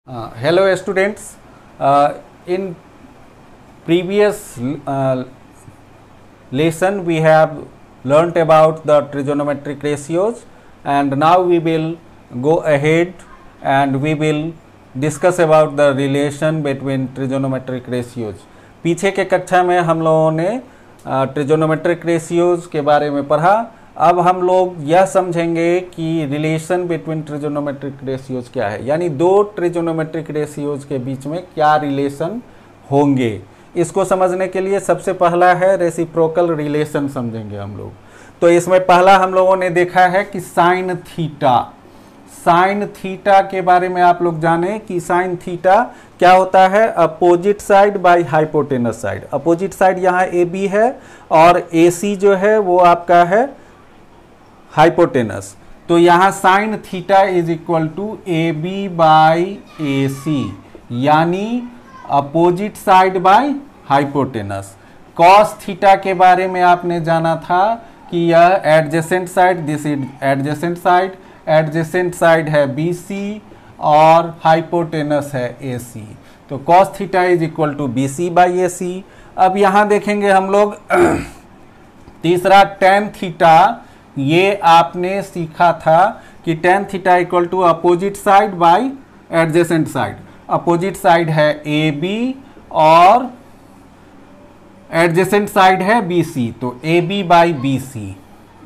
Hello students, in previous lesson we have learnt about the trigonometric ratios, and now we will go ahead and we will discuss about the relation between trigonometric ratios. पीछे के कक्षा में हम लोगों ने trigonometric ratios के बारे में पढ़ा. अब हम लोग यह समझेंगे कि रिलेशन बिटवीन ट्रिगोनोमेट्रिक रेशियोज क्या है, यानी दो ट्रिगोनोमेट्रिक रेशियोज के बीच में क्या रिलेशन होंगे. इसको समझने के लिए सबसे पहला है रेसिप्रोकल रिलेशन समझेंगे हम लोग. तो इसमें पहला हम लोगों ने देखा है कि साइन थीटा के बारे में आप लोग जाने कि साइन थीटा क्या होता है. Opposite side by hypotenuse side. Opposite side यहाँ ए बी है और ए सी जो है वो आपका है हाइपोटेनस. तो यहाँ sine theta is equal to A B by A C, यानी opposite side by hypotenuse. Cos theta के बारे में आपने जाना था कि यह adjacent side, this is adjacent side, adjacent side है बी सी और हाइपोटेनस है ए सी. तो cos theta is equal to B C by A C. अब यहाँ देखेंगे हम लोग तीसरा टेन थीटा. ये आपने सीखा था कि tan theta equal to opposite side by adjacent side. Opposite side है ए बी और एडजेसेंट साइड है बी सी, तो A B by B C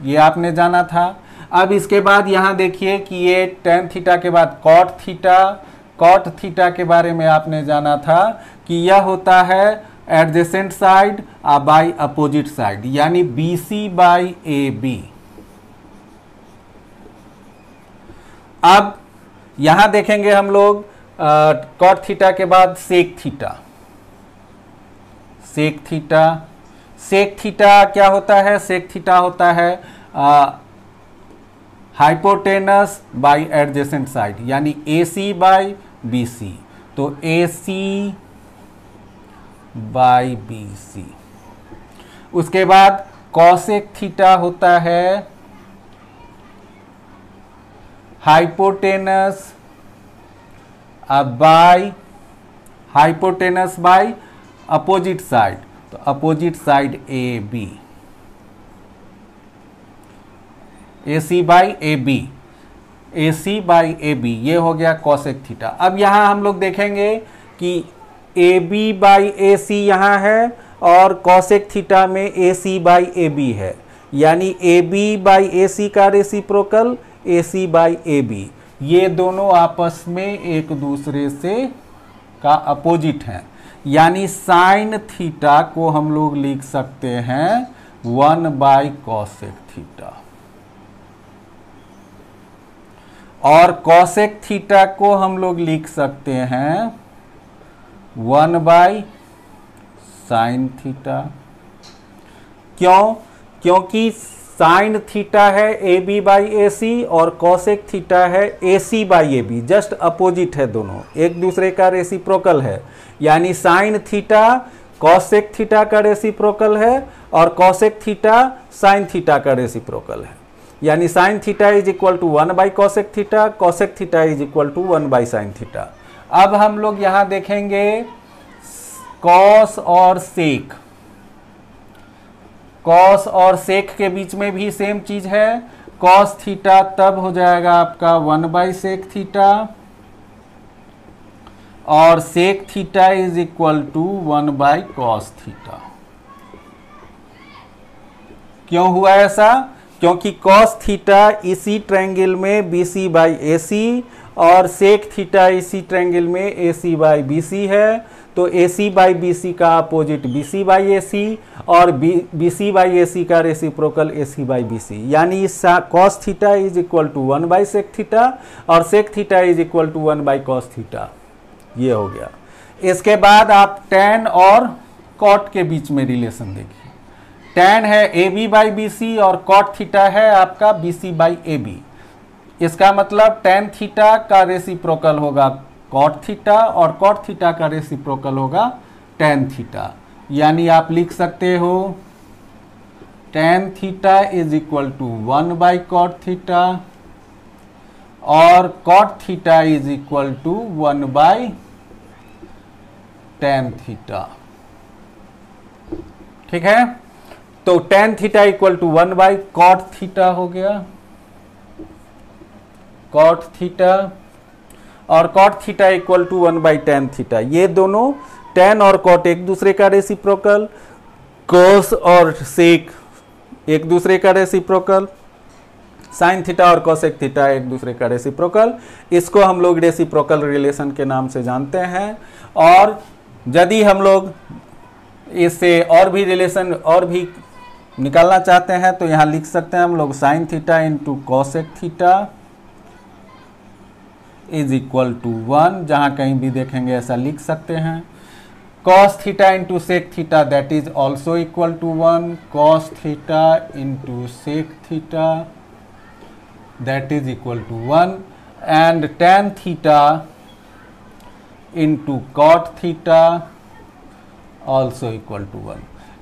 ये आपने जाना था. अब इसके बाद यहाँ देखिए कि ये टेन थीटा के बाद कॉट थीटा के बारे में आपने जाना था कि यह होता है adjacent side by opposite side, यानी B C by A B. अब यहां देखेंगे हम लोग कॉट थीटा के बाद सेक थीटा क्या होता है. सेक थीटा होता है हाइपोटेनस बाय एडजेसेंट साइड, यानी ए सी बाई बी सी. तो ए सी बाई बी सी. उसके बाद कॉसेक थीटा होता है हाइपोटेनस बाय अपोजिट साइड, तो opposite side A B, A C by A B, A C by A B. ये हो गया कॉसेक थीटा. अब यहां हम लोग देखेंगे कि ए बी बाई ए सी यहाँ है और कॉसेक थीटा में ए सी बाई ए बी है, यानी ए बी बाई ए सी का reciprocal A C by A B. ये दोनों आपस में एक दूसरे से का अपोजिट हैं, यानी साइन थीटा को हम लोग लिख सकते हैं 1 बाई कॉसेक थीटा और कॉसेक थीटा को हम लोग लिख सकते हैं 1 बाई साइन थीटा. क्यों? क्योंकि साइन थीटा है A B by A C और कॉसेक थीटा है A C by A B. Just opposite है, दोनों एक दूसरे का रेसिप्रोकल है, यानी साइन थीटा कॉसेक थीटा का रेसिप्रोकल है और कॉसेक थीटा साइन थीटा का रेसिप्रोकल है, यानी sine theta is equal to 1 by cosec theta, cosec theta is equal to 1 by sine theta. अब हम लोग यहां देखेंगे कॉस और सेक के बीच में भी सेम चीज है. कॉस थीटा तब हो जाएगा आपका 1 बाई सेक थीटा और sec theta is equal to 1 by cos theta. क्यों हुआ ऐसा? क्योंकि कॉस थीटा इसी ट्रायंगल में B C by A C और सेक थीटा इसी ट्रायंगल में ए सी बाई बी सी है. तो ए सी बाई बी सी का opposite B C by A C और B C by A C का reciprocal A C by B C, यानी cos theta is equal to 1 by sec theta और sec theta is equal to 1 by cos theta. ये हो गया. इसके बाद आप टैन और कॉट के बीच में रिलेशन देखिए. टैन है A B by B C और कॉट थीटा है आपका B C by A B. इसका मतलब टैन थीटा का रेसिप्रोकल होगा कॉट थीटा और कॉट थीटा का रेसिप्रोकल होगा टैन थीटा, यानी आप लिख सकते हो tan theta is equal to 1 by cot theta और cot theta is equal to 1/tan theta. ठीक है, तो tan theta equal to 1/cot theta हो गया, cot थीटा, और cot theta equal to 1/tan theta. ये दोनों tan और cot एक दूसरे का रेसिप्रोकल, cos और sec एक दूसरे का रेसिप्रोकल, साइन थीटा और कोसेक थीटा एक दूसरे का रेसिप्रोकल। इसको हम लोग रेसिप्रोकल रिलेशन के नाम से जानते हैं। और यदि हम लोग इससे और भी रिलेशन और भी निकालना चाहते हैं तो यहाँ लिख सकते हैं हम लोग sine theta into cosec theta is equal to 1, जहाँ कहीं भी देखेंगे ऐसा लिख सकते हैं। Cos theta into sec theta that is also equal to 1, cos theta into sec theta that is equal to 1, and tan theta into cot theta also equal to 1।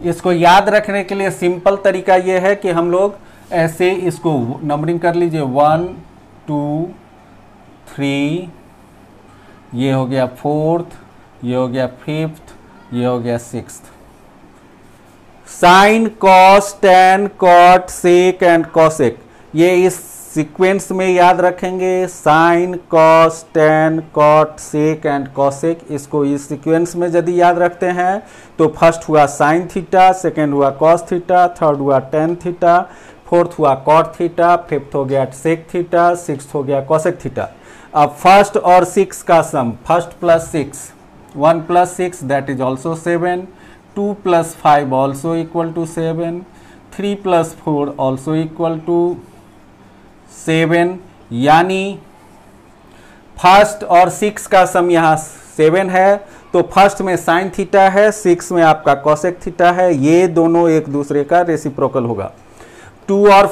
इसको याद रखने के लिए सिंपल तरीका ये है कि हम लोग ऐसे इसको नंबरिंग कर लीजिए 1 2 3, ये हो गया 4th, ये हो गया 5th, ये हो गया 6th। Sine cos tan cot sec and cosec ये इस सीक्वेंस में याद रखेंगे। Sine cos tan cot sec and cosec, इसको इस सीक्वेंस में यदि याद रखते हैं तो फर्स्ट हुआ साइन थीटा, सेकेंड हुआ कॉस थीटा, थर्ड हुआ टैन थीटा, फोर्थ हुआ कॉट थीटा, फिफ्थ हो गया सेक थीटा, सिक्स्थ हो गया कॉसेक थीटा। अब फर्स्ट और 6 का sum, first plus 6, 1 plus 6 that is also 7, 2 plus 5 also equal to 7, 3 plus 4 also equal to 7, यानी फर्स्ट और 6 का सम यहाँ 7 है, तो फर्स्ट में साइन थीटा है, 6 में आपका कॉसेक थीटा है, ये दोनों एक दूसरे का रेसिप्रोकल होगा। 2 और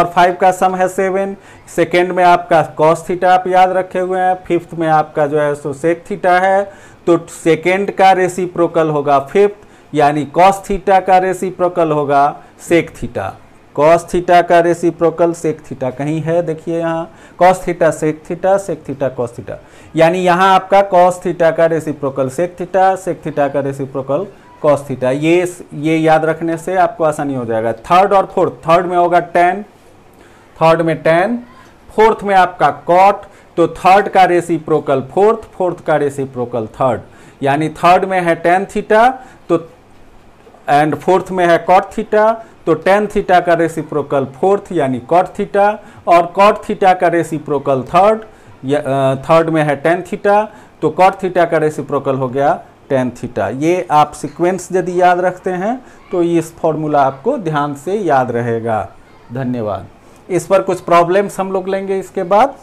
5 का सम है 7, सेकेंड में आपका कॉस थीटा आप याद रखे हुए हैं, फिफ्थ में आपका जो है सो सेक थीटा है, तो सेकेंड का रेसिप्रोकल होगा फिफ्थ, यानी कॉस थीटा का रेसिप्रोकल होगा सेक थीटा। कॉस थीटा का रेसिप्रोकल सेक थीटा कहीं है, देखिए यहाँ cos theta sec theta cos theta, यानी यहाँ आपका कॉस थीटा का रेसिप्रोकल सेक थीटा का रेसिप्रोकल कॉस थीटा। ये याद रखने से आपको आसानी हो जाएगा। थर्ड और फोर्थ, थर्ड में होगा टैन, थर्ड में टैन, फोर्थ में आपका कॉट, तो थर्ड का रेसिप्रोकल फोर्थ, फोर्थ का रेसिप्रोकल थर्ड, यानी थर्ड में है टैन थीटा तो एंड फोर्थ में है कॉट थीटा, तो टैन थीटा का रेसिप्रोकल फोर्थ यानी कॉट थीटा, और कॉट थीटा का रेसिप्रोकल थर्ड, थर्ड में है टैन थीटा, तो कॉट थीटा का रेसिप्रोकल हो गया टैन थीटा। ये आप सीक्वेंस यदि याद रखते हैं तो इस फॉर्मूला आपको ध्यान से याद रहेगा। धन्यवाद। इस पर कुछ प्रॉब्लम्स हम लोग लेंगे, इसके बाद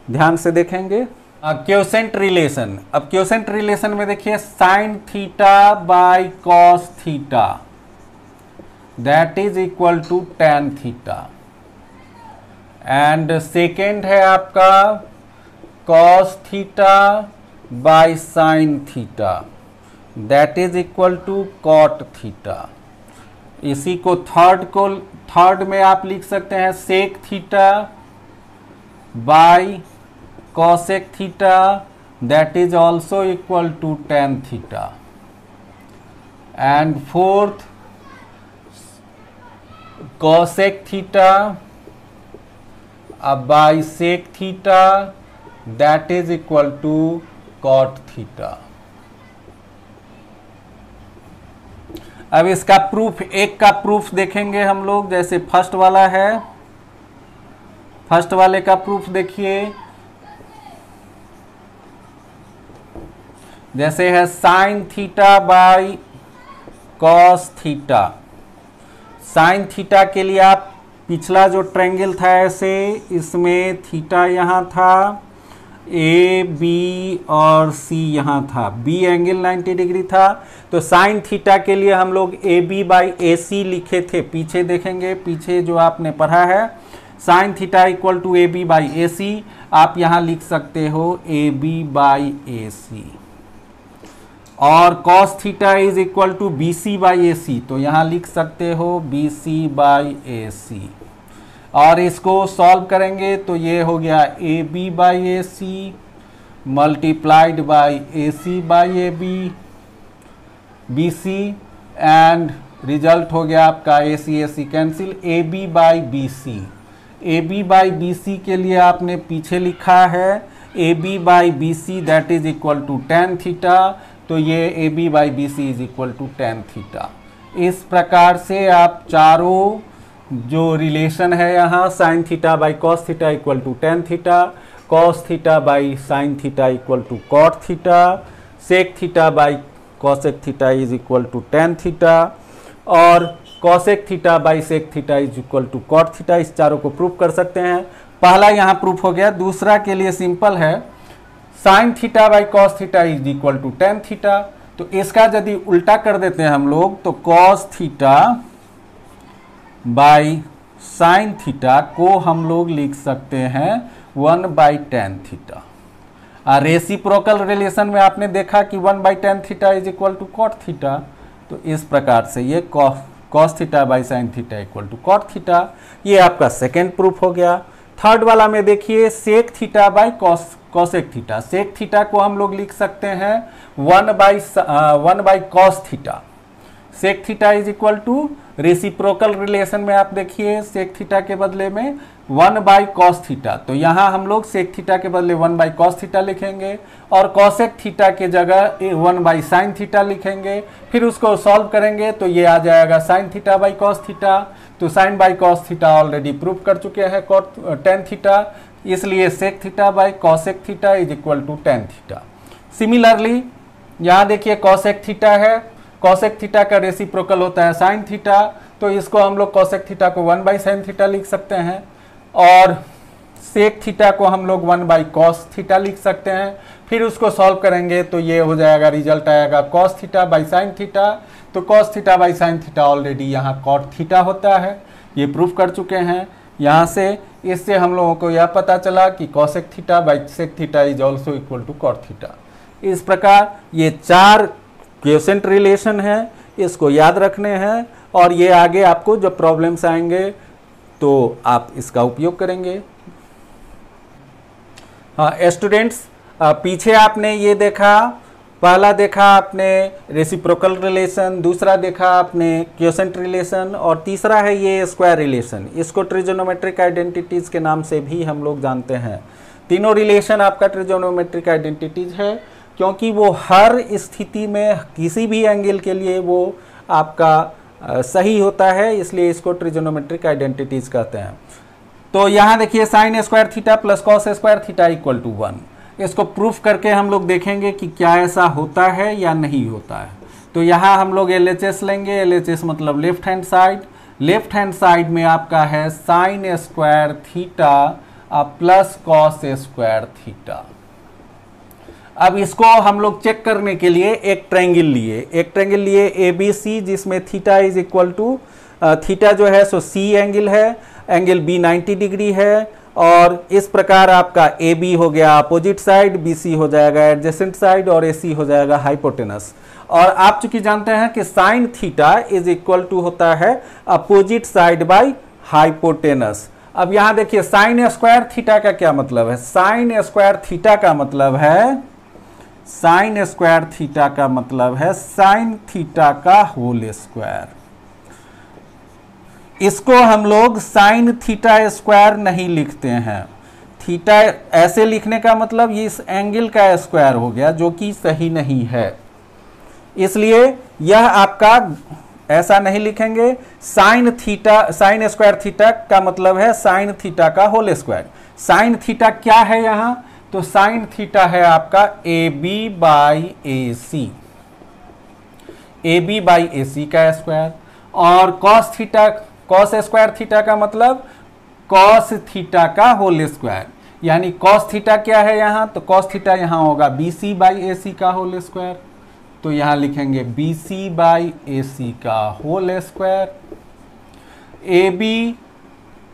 ध्यान से देखेंगे। क्योसेंट रिलेशन, अब क्योसेंट रिलेशन में देखिए sine theta by cos theta that is equal to tan theta, and second है आपका cos theta by sine theta that is equal to cot theta. इसी को थर्ड में आप लिख सकते हैं sec theta by cosec theta that is also equal to tan theta, and fourth cosec theta by sec theta that is equal to cot theta. अब इसका proof, एक का प्रूफ देखेंगे हम लोग। जैसे फर्स्ट वाला है, फर्स्ट वाले का प्रूफ देखिए, जैसे है sine theta by cos theta. Sine theta के लिए आप पिछला जो ट्रायंगल था ऐसे, इसमें थीटा यहाँ था, ए बी और सी यहाँ था, बी एंगल 90 डिग्री था, तो साइन थीटा के लिए हम लोग ए बी बाई ए सी लिखे थे। पीछे देखेंगे, पीछे जो आपने पढ़ा है sine theta equal to A B by A C, आप यहाँ लिख सकते हो ए बी बाई ए सी, और cos theta is equal to B C by A C, तो यहाँ लिख सकते हो B C by A C, और इसको सॉल्व करेंगे तो ये हो गया A B by A C multiplied by A C by A B B C and result हो गया आपका A C cancel A B by B C. A B by B C के लिए आपने पीछे लिखा है A B by B C that is equal to tan theta, तो ये A B by B C is equal to tan theta. इस प्रकार से आप चारों जो रिलेशन है यहाँ sine theta by cos theta equal to tan theta, cos theta by sine theta equal to cot theta, sec theta by cosec theta is equal to tan theta और cosec theta by sec theta is equal to cot theta, इस चारों को proof कर सकते हैं। पहला यहाँ proof हो गया। दूसरा के लिए सिंपल है, sine theta by cos theta is equal to tan theta, तो इसका यदि उल्टा कर देते हैं हम लोग तो cos theta by sine theta को हम लोग लिख सकते हैं 1/tan थीटा। रेसिप्रोकल रिलेशन में आपने देखा कि 1/tan theta is equal to cot theta, तो इस प्रकार से ये cos theta by sine theta equal to cot theta, ये आपका सेकेंड प्रूफ हो गया। थर्ड वाला में देखिए sec theta by cosec theta, sec theta को हम लोग लिख सकते हैं 1/cos cos theta. Sec theta is equal to reciprocal relation में आप देखिए सेक थीटा के बदले में 1/cos कॉस थीटा, तो यहाँ हम लोग सेक थीटा के बदले 1/cos कॉस थीटा लिखेंगे और कॉसेक थीटा के जगह 1/sin थीटा लिखेंगे, फिर उसको सॉल्व करेंगे तो ये आ जाएगा sin theta by cos theta. तो sin by cos theta already prove कर चुके हैं tan थीटा, इसलिए sec theta by cosec theta is equal to tan theta. Similarly यहाँ देखिए कॉसेक थीटा है, कॉसेक थीटा का रेसिप्रोकल होता है साइन थीटा, तो इसको हम लोग कॉसेक थीटा को 1/sin थीटा लिख सकते हैं और सेक थीटा को हम लोग 1/cos थीटा लिख सकते हैं। फिर उसको सॉल्व करेंगे तो ये हो जाएगा, रिजल्ट आएगा cos theta by sine theta, तो cos theta by sine theta already यहाँ cot थीटा होता है, ये प्रूफ कर चुके हैं। यहाँ से इससे हम लोगों को यह पता चला कि cosec theta by sec theta is also equal to cot theta. इस प्रकार ये चार क्वोशेंट रिलेशन है, इसको याद रखने हैं और ये आगे आपको जब प्रॉब्लम्स आएंगे तो आप इसका उपयोग करेंगे। हाँ स्टूडेंट्स, पीछे आपने ये देखा, पहला देखा आपने रेसिप्रोकल रिलेशन, दूसरा देखा आपने क्वोशेंट रिलेशन और तीसरा है ये स्क्वायर रिलेशन। इसको ट्रिगोनोमेट्रिक आइडेंटिटीज के नाम से भी हम लोग जानते हैं। तीनों रिलेशन आपका ट्रिगोनोमेट्रिक आइडेंटिटीज है क्योंकि वो हर स्थिति में किसी भी एंगल के लिए वो आपका सही होता है, इसलिए इसको ट्रिगोनोमेट्रिक आइडेंटिटीज कहते हैं। तो यहाँ देखिए sine square theta plus cos square theta equal to 1, इसको प्रूफ करके हम लोग देखेंगे कि क्या ऐसा होता है या नहीं होता है। तो यहाँ हम लोग LHS लेंगे, LHS मतलब left hand side, left hand side में आपका है sign square theta plus cos square theta. अब इसको हम लोग चेक करने के लिए एक ट्रायंगल लिए ABC, जिसमें theta is equal to theta जो है सो C एंगल है, एंगल B 90 डिग्री है और इस प्रकार आपका AB हो गया अपोजिट साइड, BC हो जाएगा एडजेसेंट साइड और AC हो जाएगा हाइपोटेनस। और आप चूंकि जानते हैं कि sine theta is equal to होता है अपोजिट साइड बाय हाइपोटेनस। अब यहाँ देखिए साइन स्क्वायर थीटा का क्या मतलब है, साइन स्क्वायर थीटा का मतलब है साइन स्क्वायर थीटा का मतलब है साइन थीटा का होल स्क्वायर। इसको हम लोग साइन थीटा स्क्वायर नहीं लिखते हैं, थीटा ऐसे लिखने का मतलब ये इस एंगल का स्क्वायर हो गया जो कि सही नहीं है, इसलिए यह आपका ऐसा नहीं लिखेंगे। Sine theta, sign square theta का मतलब है साइन थीटा का होल स्क्वायर। साइन थीटा क्या है यहाँ, तो साइन थीटा है आपका AB by AC, AB by AC का स्क्वायर। और cos theta, cos square theta का मतलब कॉस थीटा का होल स्क्वायर, यानी कॉस थीटा क्या है यहाँ, तो कॉस थीटा यहाँ होगा BC बाई AC का होल स्क्वायर, तो यहाँ लिखेंगे BC बाई AC का whole square. AB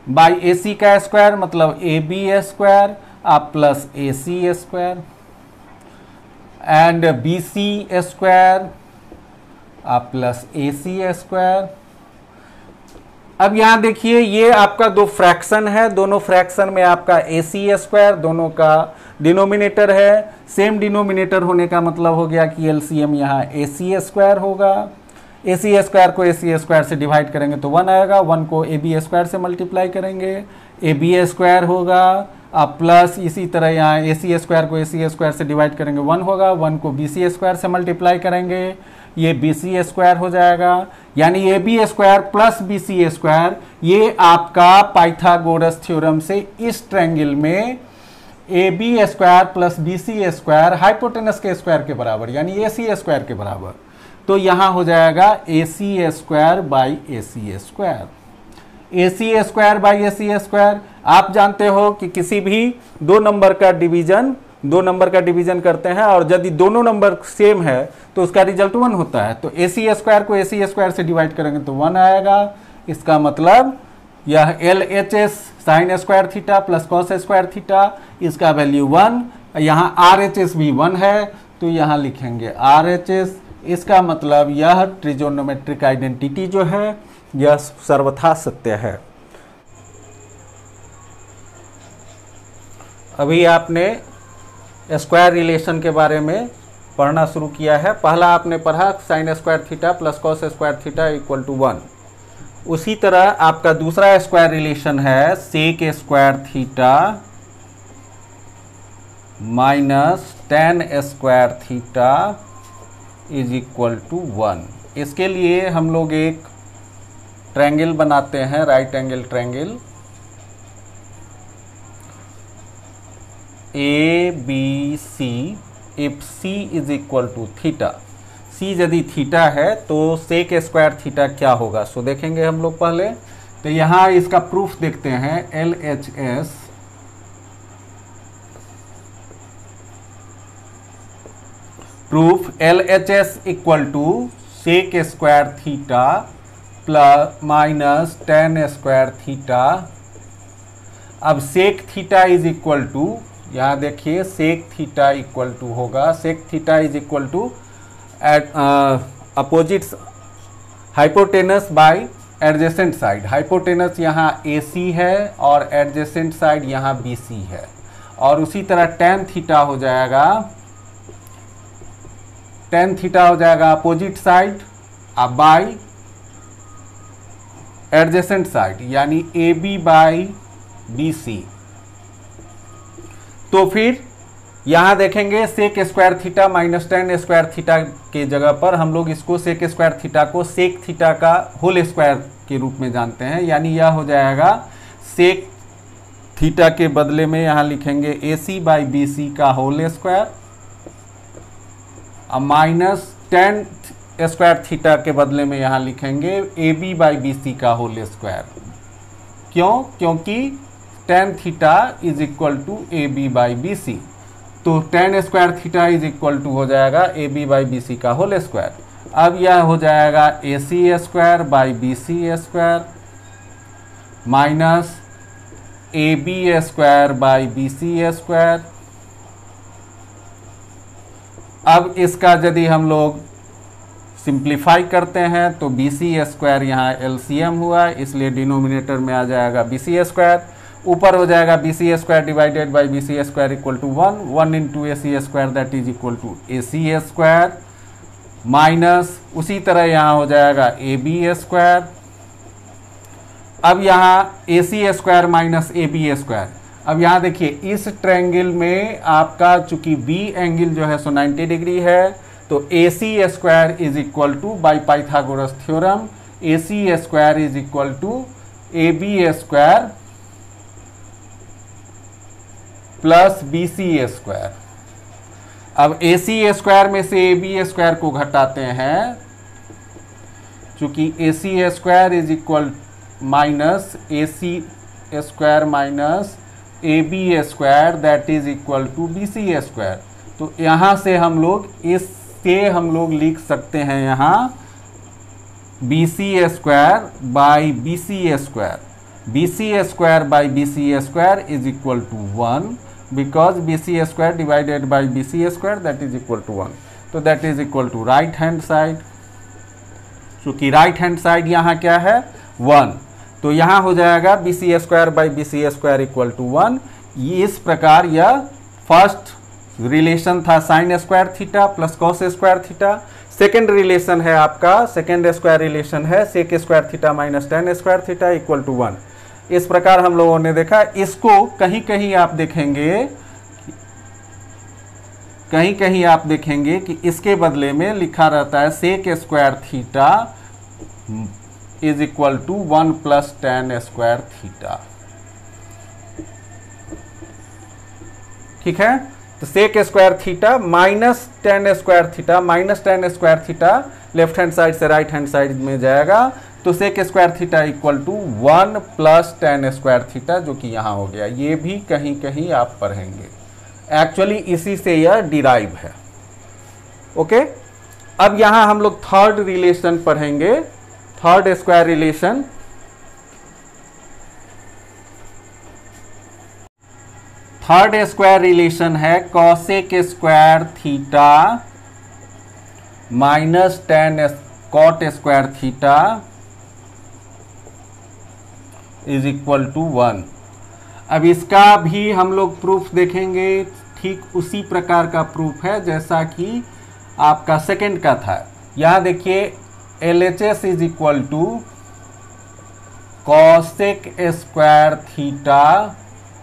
by AC का स्क्वायर मतलब AB square plus AC square and BC square plus AC square. अब यहां देखिए ये आपका दो फ्रैक्शन है, दोनों फ्रैक्शन में आपका AC स्क्वायर, दोनों का डिनोमिनेटर है। सेम डिनोमिनेटर होने का मतलब हो गया कि LCM यहाँ AC स्क्वायर होगा। AC स्क्वायर को AC स्क्वायर से डिवाइड करेंगे तो 1 आएगा, 1 को AB स्क्वायर से मल्टीप्लाई करेंगे AB स्क्वायर होगा। अब प्लस इसी तरह यहाँ AC स्क्वायर को AC स्क्वायर से डिवाइड करेंगे 1 होगा, 1 को BC स्क्वायर से मल्टीप्लाई करेंगे, ये BC स्क्वायर हो जाएगा। यानी AB square plus BC square ये आपका पाइथागोरस थ्योरम से इस ट्रायंगल में AB square plus BC square hypotenuse के स्क्वायर के बराबर यानी AC स्क्वायर के बराबर। तो यहाँ हो जाएगा AC square by AC square. AC square by AC square आप जानते हो कि किसी भी दो नंबर का डिवीजन करते हैं और यदि दोनों नंबर सेम है तो उसका रिजल्ट 1 होता है। तो AC स्क्वायर को AC स्क्वायर से डिवाइड करेंगे तो 1 आएगा। इसका मतलब यह LHS sign square theta plus cos square theta, इसका वैल्यू 1। यहाँ RHS भी 1 है तो यहाँ लिखेंगे RHS। इसका मतलब यह ट्रिगोनोमेट्रिक आइडेंटिटी जो है यह सर्वथा सत्य है। अभी आपने स्क्वायर रिलेशन के बारे में पढ़ना शुरू किया है। पहला आपने पढ़ा sine square theta plus cos square theta equal to 1। उसी तरह आपका दूसरा स्क्वायर रिलेशन है sec square theta minus tan square theta is equal to 1। इसके लिए हम लोग एक ट्रायंगल बनाते हैं, right angle triangle ABC if C is equal to theta. C यदि थीटा है तो सेक स्क्वायर थीटा क्या होगा सो देखेंगे हम लोग पहले। तो यहाँ इसका प्रूफ देखते हैं LHS proof LHS equal to sec square theta plus minus tan square theta. अब sec theta is equal to, यहाँ देखिए सेक थीटा इक्वल टू होगा, sec theta is equal to opposite hypotenuse by adjacent side. Hypotenuse यहाँ AC है और adjacent side यहाँ BC है। और उसी तरह टेन थीटा हो जाएगा, टेन थीटा हो जाएगा opposite side by adjacent side यानी AB बाई BC। तो फिर यहां देखेंगे sec square theta minus tan square theta के जगह पर हम लोग इसको सेक स्क्वायर थीटा को सेक थीटा का होल स्क्वायर के रूप में जानते हैं। यानी यह हो जाएगा सेक थीटा के बदले में यहां लिखेंगे AC बाई BC का whole square minus tan square theta के बदले में यहां लिखेंगे AB बाई BC का होल स्क्वायर। क्यों? क्योंकि tan theta is equal to AB by BC। तो tan square theta is equal to हो जाएगा AB बाई BC का होल स्क्वायर। अब यह हो जाएगा AC square by BC square minus AB square by BC square. अब इसका यदि हम लोग सिंप्लीफाई करते हैं तो BC स्क्वायर यहाँ LCM हुआ, इसलिए डिनोमिनेटर में आ जाएगा BC स्क्वायर। ऊपर हो जाएगा BC square divided by BC square equal to 1 into AC square that is equal to AC square minus उसी तरह यहाँ हो जाएगा AB स्क्वायर। अब यहाँ AC square minus AB square. अब यहाँ देखिए इस ट्रायंगल में आपका चूंकि B एंगल जो है सो 90 डिग्री है तो AC square is equal to by Pythagoras theorem AC square is equal to AB square plus BC square. अब AC स्क्वायर में से AB स्क्वायर को घटाते हैं, चूंकि AC square is equal minus AC square minus AB square that is equal to BC square. तो यहाँ से हम लोग इससे हम लोग लिख सकते हैं यहाँ BC square by BC square. BC square by BC square is equal to 1 because BC square divided by BC square that is equal to 1। तो that is equal to right hand side, चूंकि right hand side यहाँ क्या है 1। तो यहाँ हो जाएगा B C square by B C square equal to 1। इस प्रकार यह फर्स्ट रिलेशन था sine square theta plus cos square theta. Second relation है आपका, सेकेंड स्क्वायर रिलेशन है sec square theta minus tan square theta equal to 1। इस प्रकार हम लोगों ने देखा। इसको कहीं कहीं आप देखेंगे, कहीं कहीं आप देखेंगे कि इसके बदले में लिखा रहता है sec square theta is equal to 1 plus tan square theta. ठीक है, तो sec square theta minus tan square theta, minus tan square theta left hand side से राइट हैंड साइड में जाएगा, तो sec square theta equal to 1 plus tan square theta, जो कि यहां हो गया। ये भी कहीं कहीं आप पढ़ेंगे, एक्चुअली इसी से यह डिराइव है। ओके, अब यहां हम लोग थर्ड रिलेशन पढ़ेंगे, third square relation. Third square relation है cosec square theta minus tan cot square theta is equal to 1। अब इसका भी हम लोग प्रूफ देखेंगे, ठीक उसी प्रकार का प्रूफ है जैसा कि आपका सेकंड का था। यहां देखिए LHS is equal to cosec square theta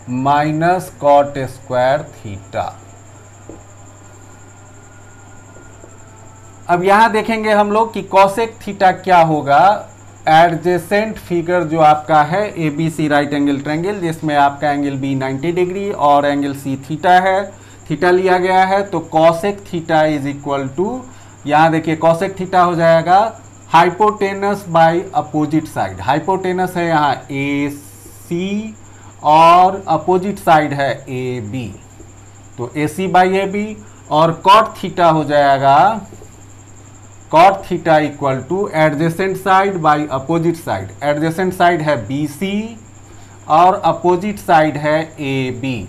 minus cot square theta. अब यहां देखेंगे हम लोग कि कॉसेक थीटा क्या होगा। एडजेसेंट फिगर जो आपका है ABC राइट एंगल ट्रायंगल, जिसमें आपका एंगल B 90 डिग्री और एंगल C थीटा है, थीटा लिया गया है, तो cosec theta is equal to, यहां देखिए कॉसेक थीटा हो जाएगा hypotenuse by opposite side. Hypotenuse है यहाँ AC और अपोजिट साइड है AB, तो AC बाई AB, और कॉट थीटा हो जाएगा cot theta equal to adjacent side by opposite side. Adjacent side है BC और अपोजिट साइड है AB।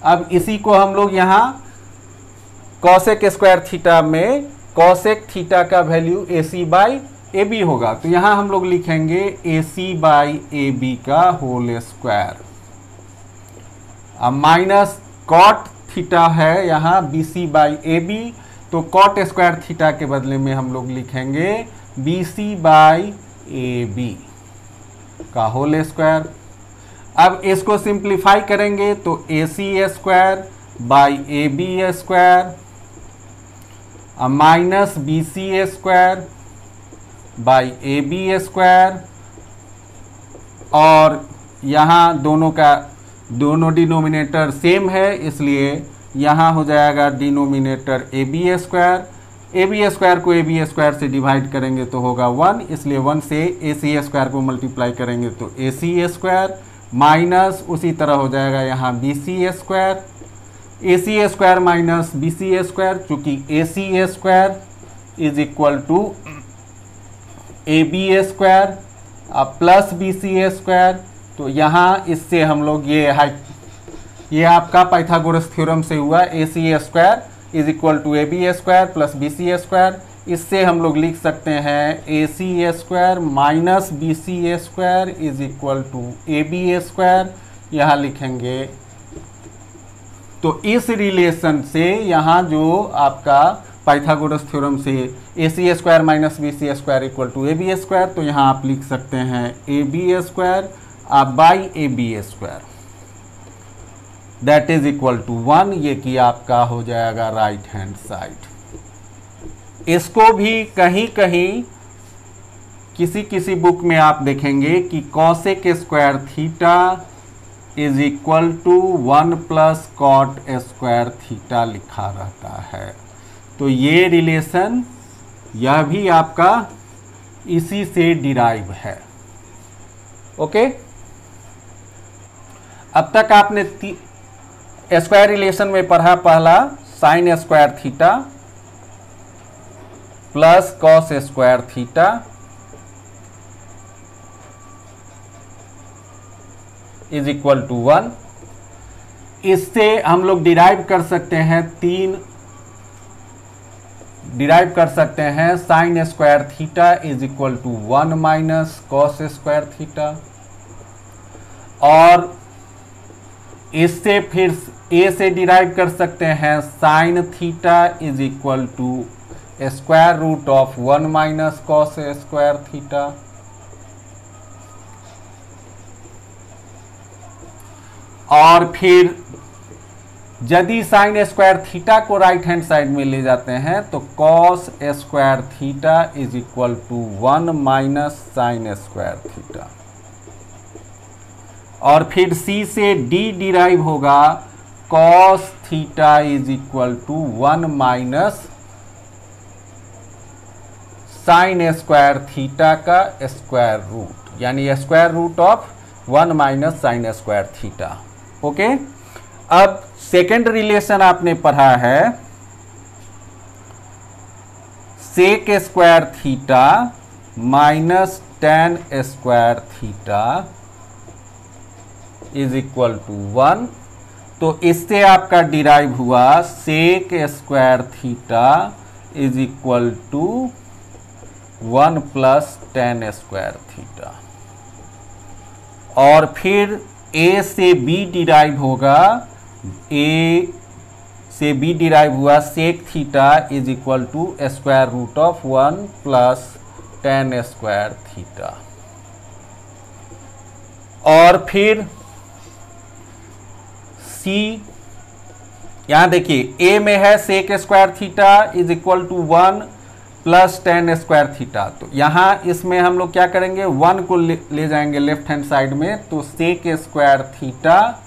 अब इसी को हम लोग यहाँ कॉसेक स्क्वायर थीटा में कॉसेक थीटा का वैल्यू AC बाई AB होगा, तो यहाँ हम लोग लिखेंगे AC बाई AB का होल स्क्वायर। अब माइनस कॉट थीटा है यहाँ BC बाई AB, तो कॉट स्क्वायर थीटा के बदले में हम लोग लिखेंगे BC बाई AB का होल स्क्वायर। अब इसको सिंप्लीफाई करेंगे तो AC square by AB square minus BC square by AB square, और यहाँ दोनों डिनोमिनेटर सेम है, इसलिए यहाँ हो जाएगा denominator AB square. AB square को AB स्क्वायर से डिवाइड करेंगे तो होगा 1, इसलिए 1 से AC स्क्वायर को मल्टीप्लाई करेंगे तो AC स्क्वायर, माइनस उसी तरह हो जाएगा यहाँ BC square. AC square minus BC square, चूँकि AC square is equal to AB square plus BC square, तो यहाँ इससे हम लोग ये आपका पाइथागोरस थ्योरम से हुआ AC square is equal to AB square plus BC square. इससे हम लोग लिख सकते हैं AC square minus BC square is equal to AB square, यहाँ लिखेंगे। तो इस रिलेशन से यहाँ जो आपका पाइथागोरस थ्योरम से AC square minus BC square equal to AB square, तो यहाँ आप लिख सकते हैं AB square by AB square, that is equal to 1। ये कि आपका हो जाएगा राइट हैंड साइड। इसको भी कहीं कहीं किसी बुक में आप देखेंगे कि cosec square theta is equal to 1 plus cot square theta लिखा रहता है। तो ये रिलेशन यह भी आपका इसी से डिराइव है। ओके, अब तक आपने स्क्वायर रिलेशन में पढ़ा पहला sine square theta plus cos square theta is equal to 1। इससे हम लोग डिराइव कर सकते हैं sine square theta is equal to 1 minus cos square theta. और इससे फिर ए से डिराइव कर सकते हैं sine theta is equal to square root of 1 minus cos square theta. और फिर यदि साइन स्क्वायर थीटा को राइट हैंड साइड में ले जाते हैं तो cos square theta is equal to 1 minus sine square theta. और फिर सी से डी डिराइव होगा cos theta is equal to 1 minus sine square theta का स्क्वायर रूट, यानी square root of 1 minus sine square theta. Okay, अब second relation आपने पढ़ा है sec square theta minus tan square theta is equal to 1। तो इससे आपका derive हुआ sec square theta is equal to 1 plus tan square theta. और फिर ए से बी डिराइव होगा, ए से बी डिराइव हुआ sec theta is equal to square root of 1 plus tan square theta. और फिर सी, यहां देखिए ए में है sec square theta is equal to 1 plus tan square theta. तो यहां इसमें हम लोग क्या करेंगे, 1 को ले जाएंगे लेफ्ट हैंड साइड में, तो sec square theta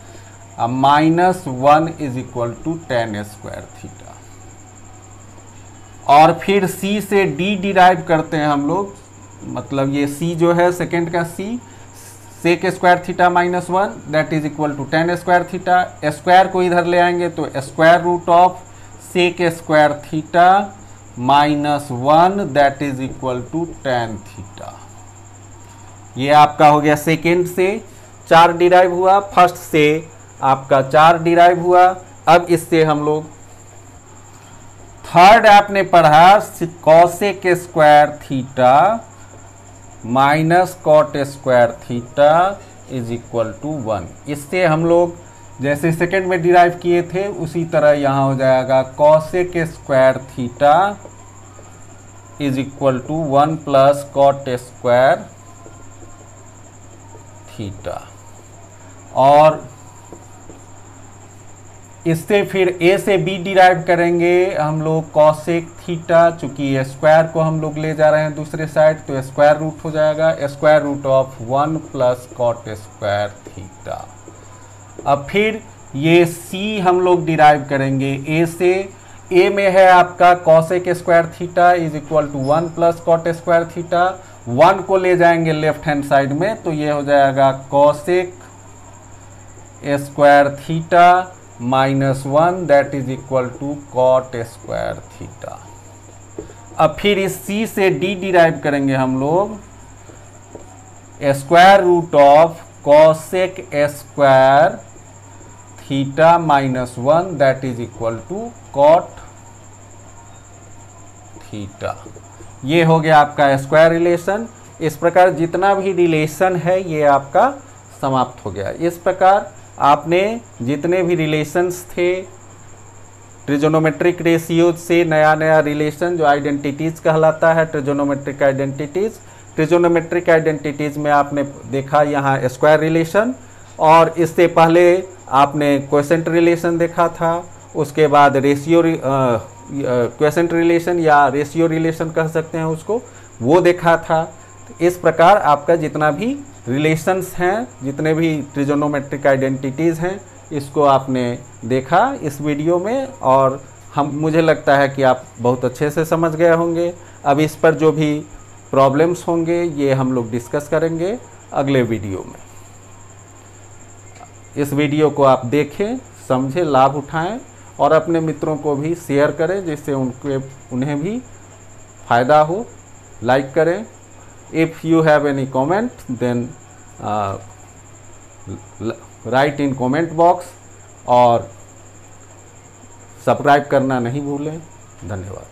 minus 1 is equal to tan square theta. और फिर सी से डी डिराइव करते हैं हम लोग, मतलब ये सी जो है सेकेंड का C, sec square theta minus 1 that is equal to tan square theta. Square को इधर ले आएंगे तो square root of sec square theta minus 1 that is equal to tan theta. ये आपका हो गया सेकेंड से 4 डिराइव हुआ, फर्स्ट से आपका 4 डिराइव हुआ। अब इससे हम लोग थर्ड आपने पढ़ा cosec square theta minus cot square theta is equal to 1। इससे हम लोग जैसे सेकेंड में डिराइव किए थे उसी तरह यहां हो जाएगा cosec square theta is equal to 1 plus cot square theta. और इससे फिर ए से बी डिराइव करेंगे हम लोग कॉसेक थीटा, चूंकि स्क्वायर को हम लोग ले जा रहे हैं दूसरे साइड तो स्क्वायर रूट हो जाएगा square root of 1 plus cot square theta. अब फिर ये सी हम लोग डिराइव करेंगे ए से, ए में है आपका cosec square theta is equal to 1 plus cot square theta. 1 को ले जाएंगे लेफ्ट हैंड साइड में तो ये हो जाएगा cosec square theta minus 1 that is equal to cot square theta. अब फिर इस सी से डी डिराइव करेंगे हम लोग square root of cosec square theta minus 1 that is equal to cot theta. ये हो गया आपका स्क्वायर रिलेशन। इस प्रकार जितना भी रिलेशन है ये आपका समाप्त हो गया। इस प्रकार आपने जितने भी रिलेशंस थे ट्रिगोनोमेट्रिक रेशियोज से नया नया रिलेशन जो आइडेंटिटीज कहलाता है ट्रिगोनोमेट्रिक आइडेंटिटीज, ट्रिगोनोमेट्रिक आइडेंटिटीज में आपने देखा यहाँ स्क्वायर रिलेशन, और इससे पहले आपने क्वोशेंट रिलेशन देखा था, उसके बाद रेशियो क्वोशेंट रिलेशन या रेशियो रिलेशन कह सकते हैं उसको, वो देखा था। इस प्रकार आपका जितना भी रिलेशंस हैं, जितने भी ट्रिगोनोमेट्रिक आइडेंटिटीज़ हैं, इसको आपने देखा इस वीडियो में, और मुझे लगता है कि आप बहुत अच्छे से समझ गए होंगे। अब इस पर जो भी प्रॉब्लम्स होंगे ये हम लोग डिस्कस करेंगे अगले वीडियो में। इस वीडियो को आप देखें, समझें, लाभ उठाएं और अपने मित्रों को भी शेयर करें जिससे उन्हें भी फ़ायदा हो। लाइक करें। If you have any comment then write in comment box और सब्सक्राइब करना नहीं भूलें। धन्यवाद।